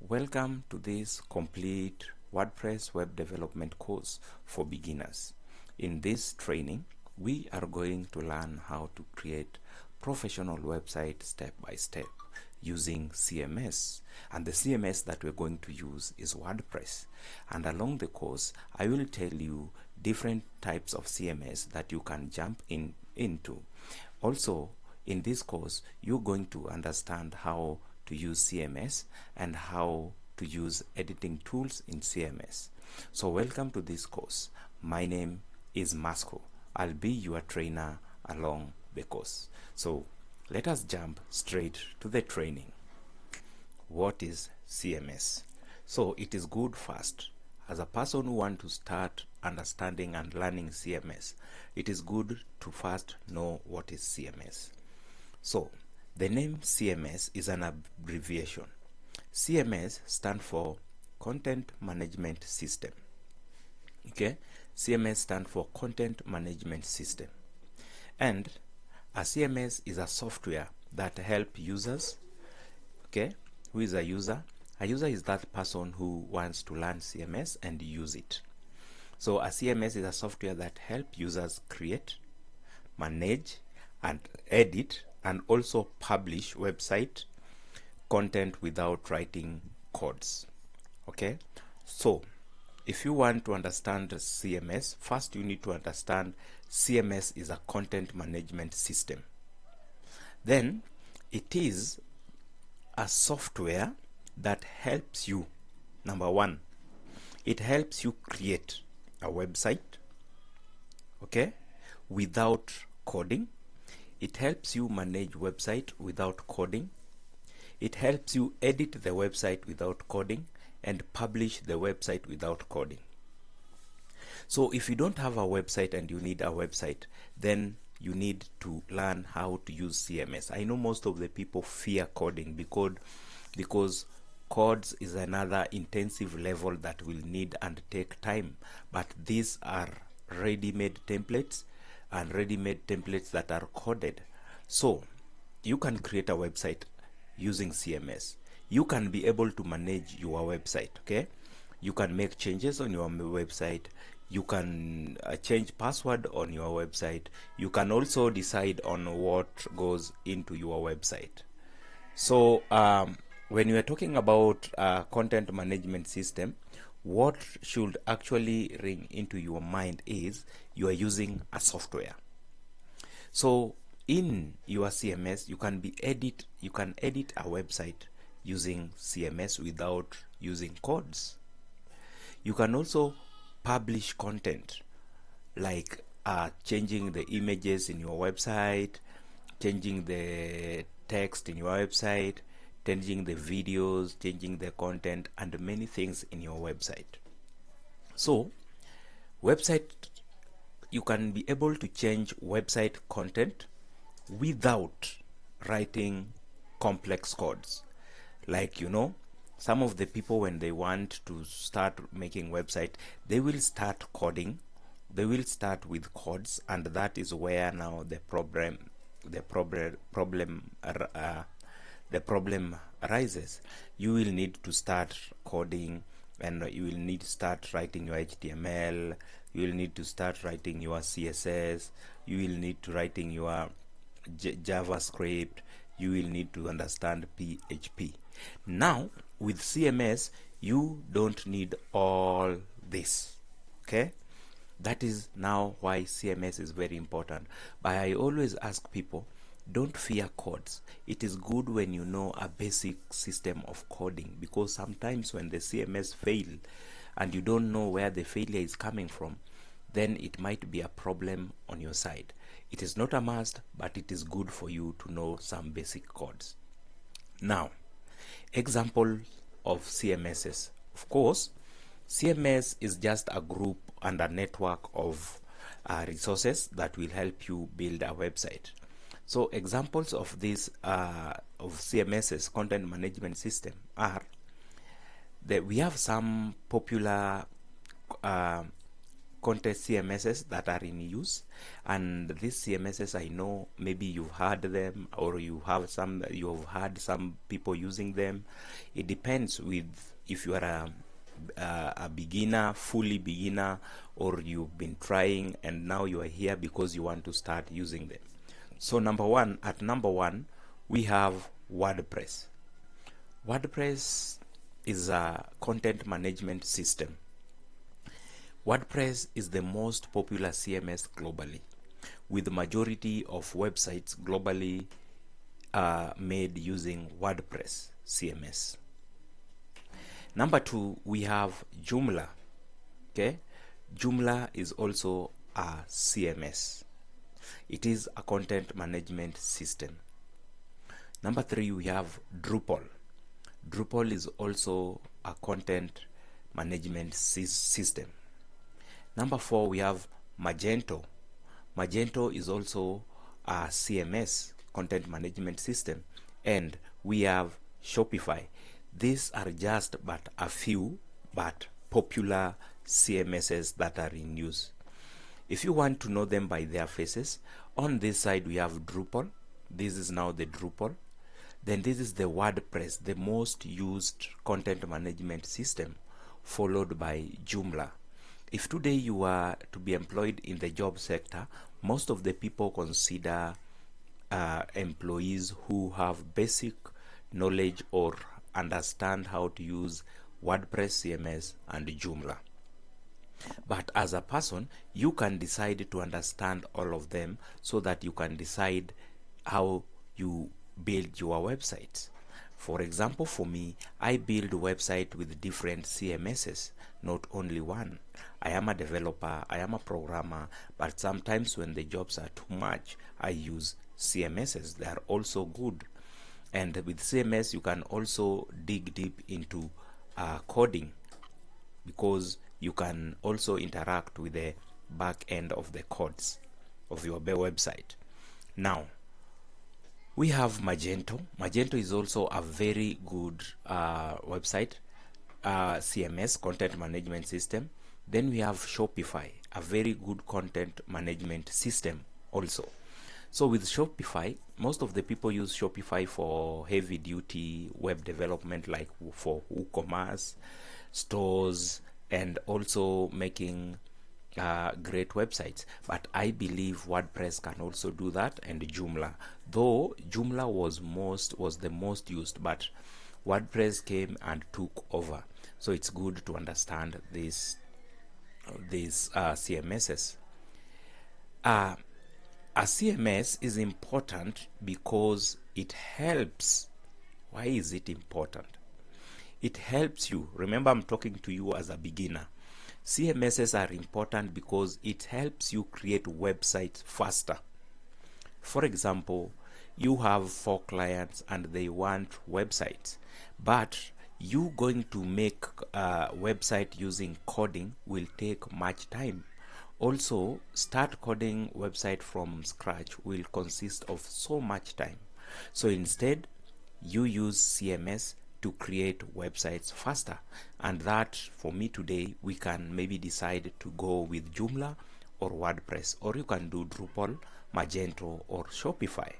Welcome to this complete WordPress web development course for beginners. In this training, we are going to learn how to create professional website step by step using CMS, and the CMS that we're going to use is WordPress. And along the course, I will tell you different types of CMS that you can jump into. Also, in this course, you're going to understand how to use CMS and how to use editing tools in CMS. So welcome to this course. My name is Masco. I'll be your trainer along the course. So let us jump straight to the training. What is CMS? So it is good first, as a person who wants to start understanding and learning CMS, it is good to first know what is CMS. So the name CMS is an abbreviation. CMS stands for Content Management System. Okay, CMS stands for Content Management System. And a CMS is a software that helps users. Okay, who is a user? A user is that person who wants to learn CMS and use it. So a CMS is a software that helps users create, manage, and edit, and also publish website content without writing codes. Okay, so if you want to understand CMS, first you need to understand CMS is a content management system. Then it is a software that helps you. Number one, it helps you create a website, okay, without coding. It helps you manage website without coding. It helps you edit the website without coding and publish the website without coding. So if you don't have a website and you need a website, then you need to learn how to use CMS. I know most of the people fear coding because codes is another intensive level that will need and take time, but these are ready-made templates and ready-made templates that are coded. So you can create a website using CMS. You can be able to manage your website. Okay, you can make changes on your website. You can change password on your website. You can also decide on what goes into your website. So when you are talking about content management system, what should actually ring into your mind is you are using a software. So in your CMS, you can edit a website using CMS without using codes. You can also publish content like changing the images in your website, changing the text in your website, changing the videos, changing the content, and many things in your website. So you can be able to change website content without writing complex codes. Like, some of the people, when they want to start making website, they will start coding. They will start with codes, and that is where now the problem arises. You will need to start coding, and you will need to start writing your HTML. You will need to start writing your CSS. You will need to writing your JavaScript. You will need to understand PHP. Now with CMS, you don't need all this. Okay, that is now why CMS is very important. But I always ask people, don't fear codes. It is good when you know a basic system of coding, because sometimes when the CMS fail and you don't know where the failure is coming from, then it might be a problem on your side. It is not a must, but it is good for you to know some basic codes. Now, example of CMSs. Of course, CMS is just a group and a network of resources that will help you build a website. So examples of this of CMSs, content management system, are that we have some popular content CMSs that are in use, and these CMSs, I know maybe you've heard them, or you've heard some people using them. It depends with if you are a beginner, fully beginner, or you've been trying and now you are here because you want to start using them. So at number one, we have WordPress. WordPress is a content management system. WordPress is the most popular CMS globally, with the majority of websites globally made using WordPress CMS. Number two, we have Joomla. Okay, Joomla is also a CMS. It is a content management system. Number three, we have Drupal. Drupal is also a content management system. Number four, we have Magento. Magento is also a CMS, content management system. And we have Shopify. These are just but a few but popular CMSs that are in use. If you want to know them by their faces, on this side we have Drupal. This is now the Drupal. Then this is the WordPress, the most used content management system, followed by Joomla. If today you are to be employed in the job sector, most of the people consider employees who have basic knowledge or understand how to use WordPress CMS and Joomla. But as a person, you can decide to understand all of them so that you can decide how you build your websites. For example, for me, I build websites with different CMSs, not only one. I am a developer, I am a programmer, but sometimes when the jobs are too much, I use CMSs. They are also good. And with CMS, you can also dig deep into coding, because you can also interact with the back end of the codes of your website. Now, we have Magento. Magento is also a very good website CMS, content management system. Then we have Shopify, a very good content management system also. So with Shopify, most of the people use Shopify for heavy duty web development, like for WooCommerce, stores, and also making great websites. But I believe WordPress can also do that, and Joomla. Though Joomla was the most used, but WordPress came and took over. So it's good to understand these CMSs. A CMS is important because it helps. Why is it important? It helps you. Remember, I'm talking to you as a beginner. CMSs are important because it helps you create websites faster. For example, you have 4 clients and they want websites, but you going to make a website using coding will take much time. Also, start coding website from scratch will consist of so much time. So instead, you use CMS to create websites faster. And that, for me today, we can maybe decide to go with Joomla or WordPress, or you can do Drupal, Magento, or Shopify.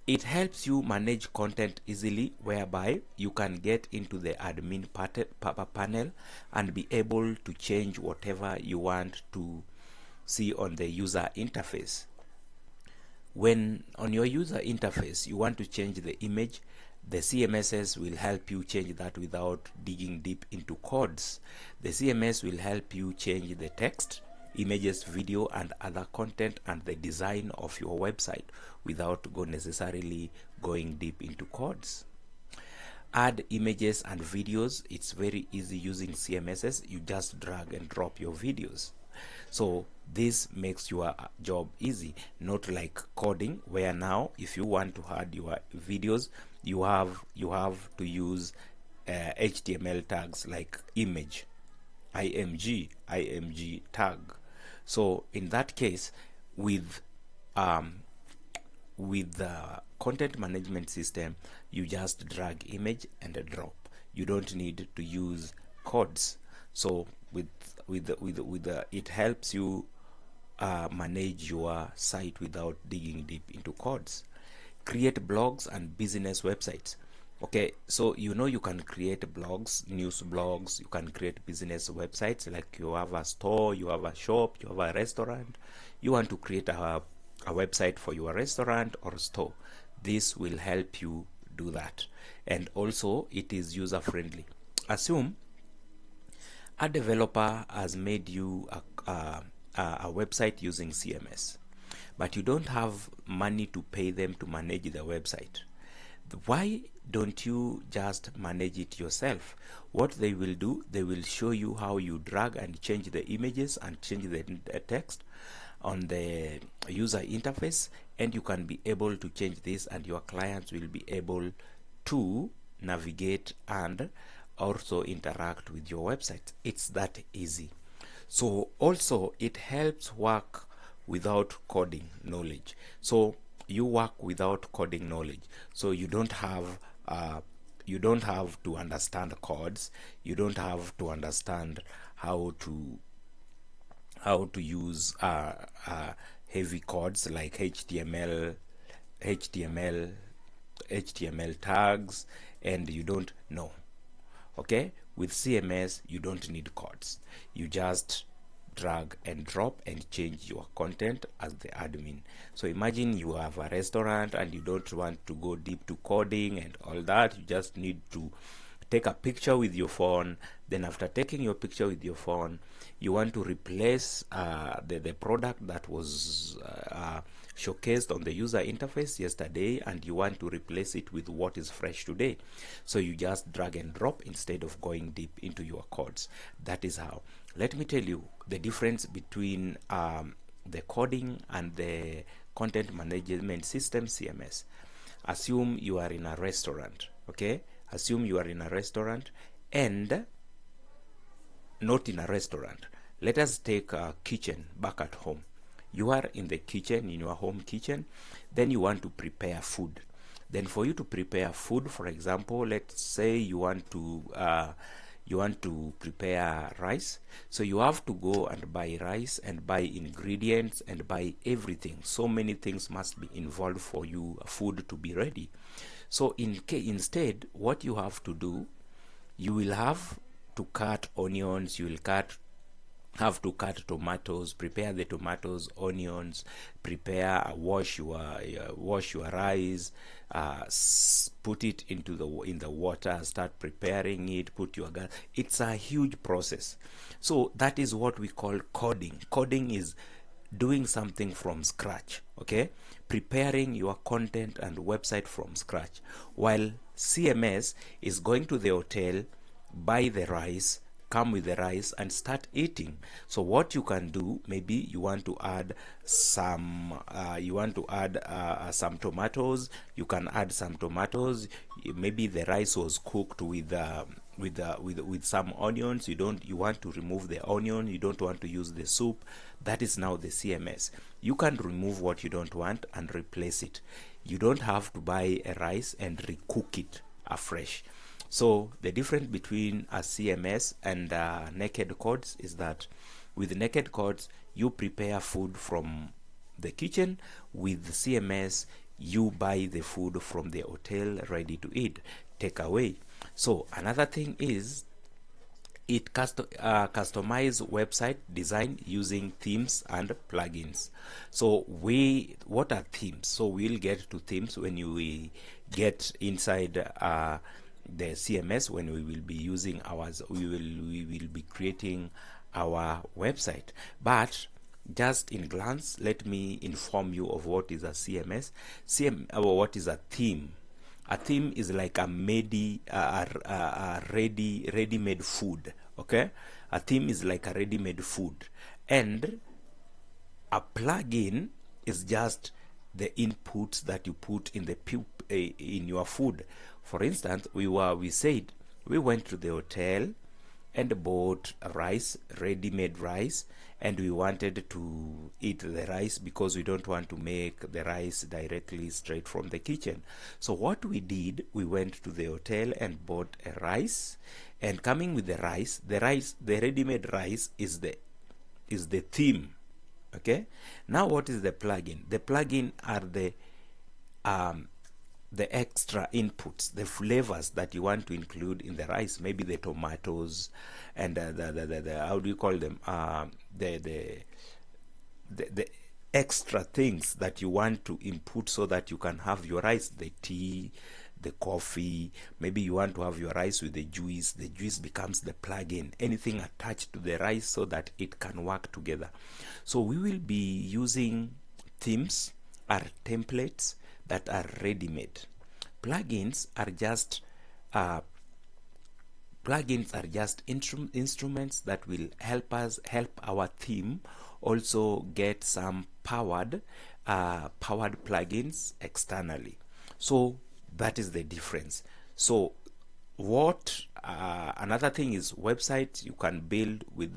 It helps you manage content easily, whereby you can get into the admin panel and be able to change whatever you want to see on the user interface. When on your user interface you want to change the image, the CMSs will help you change that without digging deep into codes. The CMS will help you change the text, images, video, and other content and the design of your website without necessarily going deep into codes. Add images and videos. It's very easy using CMSs. You just drag and drop your videos. So this makes your job easy, not like coding, where now if you want to add your videos, you have to use HTML tags like image, img tag. So in that case, with the content management system, you just drag image and drop. You don't need to use codes. So it helps you manage your site without digging deep into codes. Create blogs and business websites. Okay, so you know you can create blogs, news blogs, you can create business websites, like you have a store, you have a shop, you have a restaurant, you want to create a website for your restaurant or store. This will help you do that. And also it is user friendly. Assume a developer has made you a website using CMS, but you don't have money to pay them to manage the website. Why don't you just manage it yourself? What they will do, they will show you how you drag and change the images and change the text on the user interface, and you can be able to change this, and your clients will be able to navigate and also interact with your website. It's that easy. So also it helps work without coding knowledge. So you work without coding knowledge, so you don't have to understand codes, you don't have to understand how to use heavy codes like HTML tags, and you don't know. Okay, with CMS you don't need codes, you just drag and drop and change your content as the admin. So imagine you have a restaurant and you don't want to go deep to coding and all that, you just need to take a picture with your phone. Then after taking your picture with your phone, you want to replace the product that was showcased on the user interface yesterday, and you want to replace it with what is fresh today. So you just drag and drop instead of going deep into your codes. That is how. Let me tell you the difference between the coding and the content management system, CMS. Assume you are in a restaurant, okay? Assume you are in a restaurant and not in a restaurant. Let us take a kitchen back at home. You are in the kitchen, in your home kitchen, then you want to prepare food. Then for you to prepare food, for example, let's say you want to prepare rice, so you have to go and buy rice and buy ingredients and buy everything. So many things must be involved for you food to be ready. So instead, what you have to do, you will have to cut onions, you will have to cut tomatoes, prepare the tomatoes, onions, prepare, wash your rice, put it into the water, start preparing it, put your gas. It's a huge process. So that is what we call coding. Coding is doing something from scratch, okay? Preparing your content and website from scratch. While CMS is going to the hotel, buy the rice, come with the rice and start eating. So what you can do, maybe you want to add some some tomatoes, you can add some tomatoes. Maybe the rice was cooked with some onions, you want to remove the onion, you don't want to use the soup. That is now the CMS. You can remove what you don't want and replace it. You don't have to buy a rice and recook it afresh. So the difference between a CMS and naked codes is that with naked codes you prepare food from the kitchen. With CMS you buy the food from the hotel ready to eat, take away. So another thing is it customize website design using themes and plugins. So what are themes? So we'll get to themes when we get inside the CMS, when we will be using ours. We will be creating our website. But just in glance, let me inform you of what is a CMS. What is a theme? A theme is like a ready-made food. Okay, a theme is like a ready-made food, and a plugin is just the inputs that you put in the in your food. For instance, we said we went to the hotel and bought rice, ready-made rice, and we wanted to eat the rice because we don't want to make the rice directly straight from the kitchen. So what we did, we went to the hotel and bought a rice, and coming with the rice, the ready-made rice is the theme. Okay, now what is the plugin? The plugin are the extra inputs, the flavors that you want to include in the rice, maybe the tomatoes and the how do you call them, the extra things that you want to input so that you can have your rice, the tea, the coffee. Maybe you want to have your rice with the juice becomes the plugin, anything attached to the rice so that it can work together. So we will be using themes or templates that are ready-made. Plugins are just instruments that will help our theme also get some powered plugins externally. So that is the difference. So what another thing is website you can build with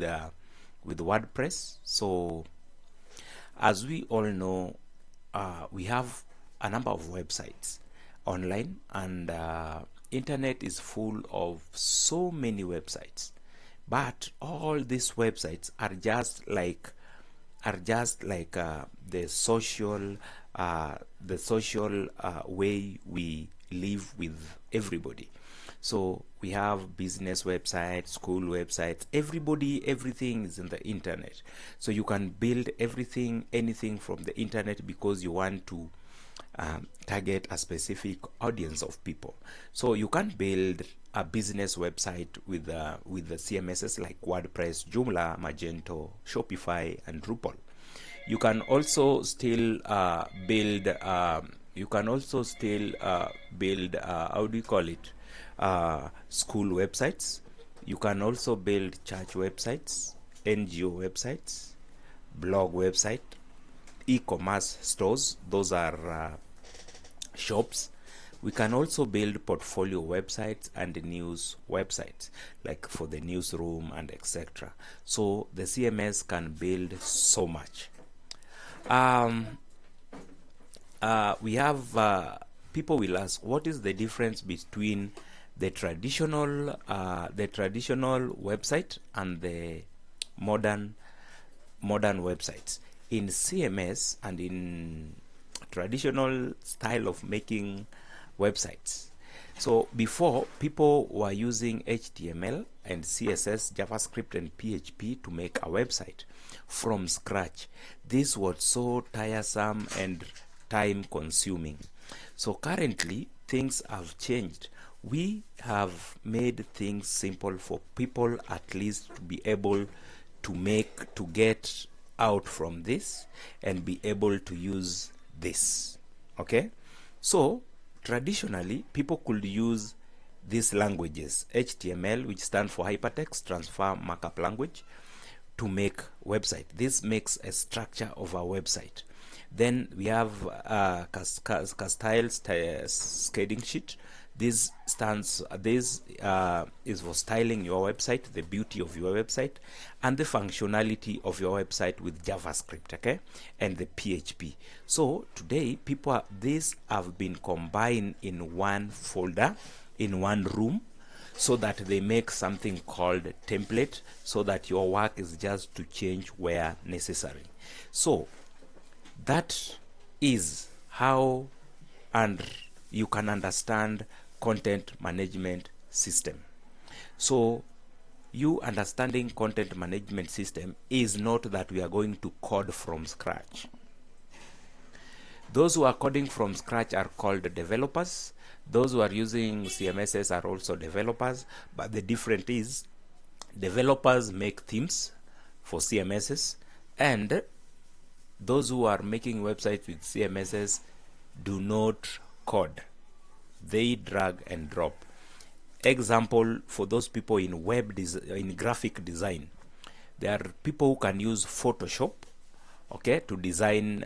WordPress. So as we all know, we have a number of websites online, and internet is full of so many websites, but all these websites are just like the social way we live with everybody. So we have business websites, school websites, everything is in the internet. So you can build anything from the internet because you want to target a specific audience of people. So you can build a business website with the CMSs like WordPress, Joomla, Magento, Shopify, and Drupal. You can also still build how do you call it, school websites. You can also build church websites, NGO websites, blog website, e-commerce stores. Those are shops. We can also build portfolio websites and news websites, like for the newsroom and etc. So the CMS can build so much. We have people will ask, what is the difference between the traditional website and the modern websites? In CMS and in traditional style of making websites, so before, people were using HTML and CSS, JavaScript and PHP to make a website from scratch. This was so tiresome and time consuming. So currently things have changed. We have made things simple for people at least to be able to get out from this and be able to use this. Okay, so traditionally people could use these languages, HTML, which stands for Hypertext Transfer Markup Language, to make website. This makes a structure of a website. Then we have Castile Shading Sheet. This is for styling your website, the beauty of your website, and the functionality of your website with JavaScript, okay, and the PHP. So today, these have been combined in one folder, in one room, so that they make something called template, so that your work is just to change where necessary. So that is how and you can understand content management system. So you understanding content management system is not that we are going to code from scratch. Those who are coding from scratch are called developers. Those who are using CMSs are also developers, but the difference is developers make themes for CMSs, and those who are making websites with CMSs do not code. They drag and drop. Example for those people in in graphic design, there are people who can use Photoshop, okay, to design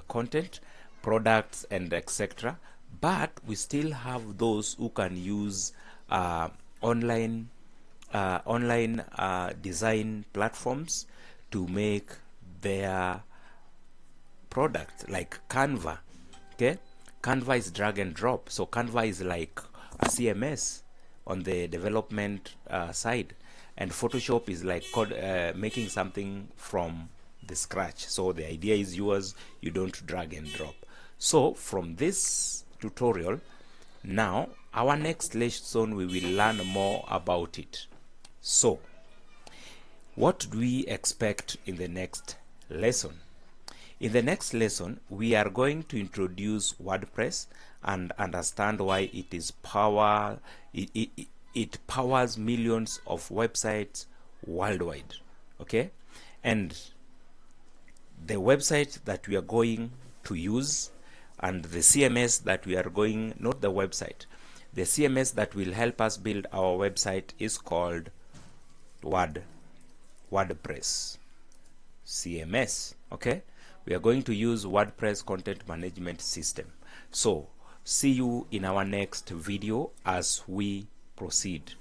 content, products, and etc. But we still have those who can use online design platforms to make their product, like Canva. Okay, Canva is drag and drop. So Canva is like a CMS on the development side, and Photoshop is like making something from the scratch. So the idea is yours, you don't drag and drop. So from this tutorial, now our next lesson we will learn more about it. So what do we expect in the next lesson? In the next lesson, we are going to introduce WordPress and understand why it is it powers millions of websites worldwide. Okay, and the website that we are going to use and the CMS that we are going, not the website, the CMS that will help us build our website is called WordPress CMS. Okay, we are going to use WordPress content management system. So see you in our next video as we proceed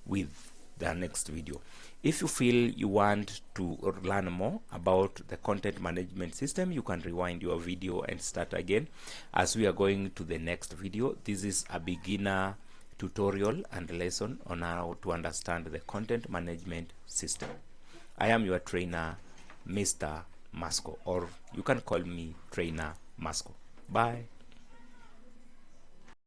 with the next video. If you feel you want to learn more about the content management system, you can rewind your video and start again as we are going to the next video. This is a beginner tutorial and lesson on how to understand the content management system. I am your trainer, Mr. Masco, or you can call me Trainer Masco. Bye.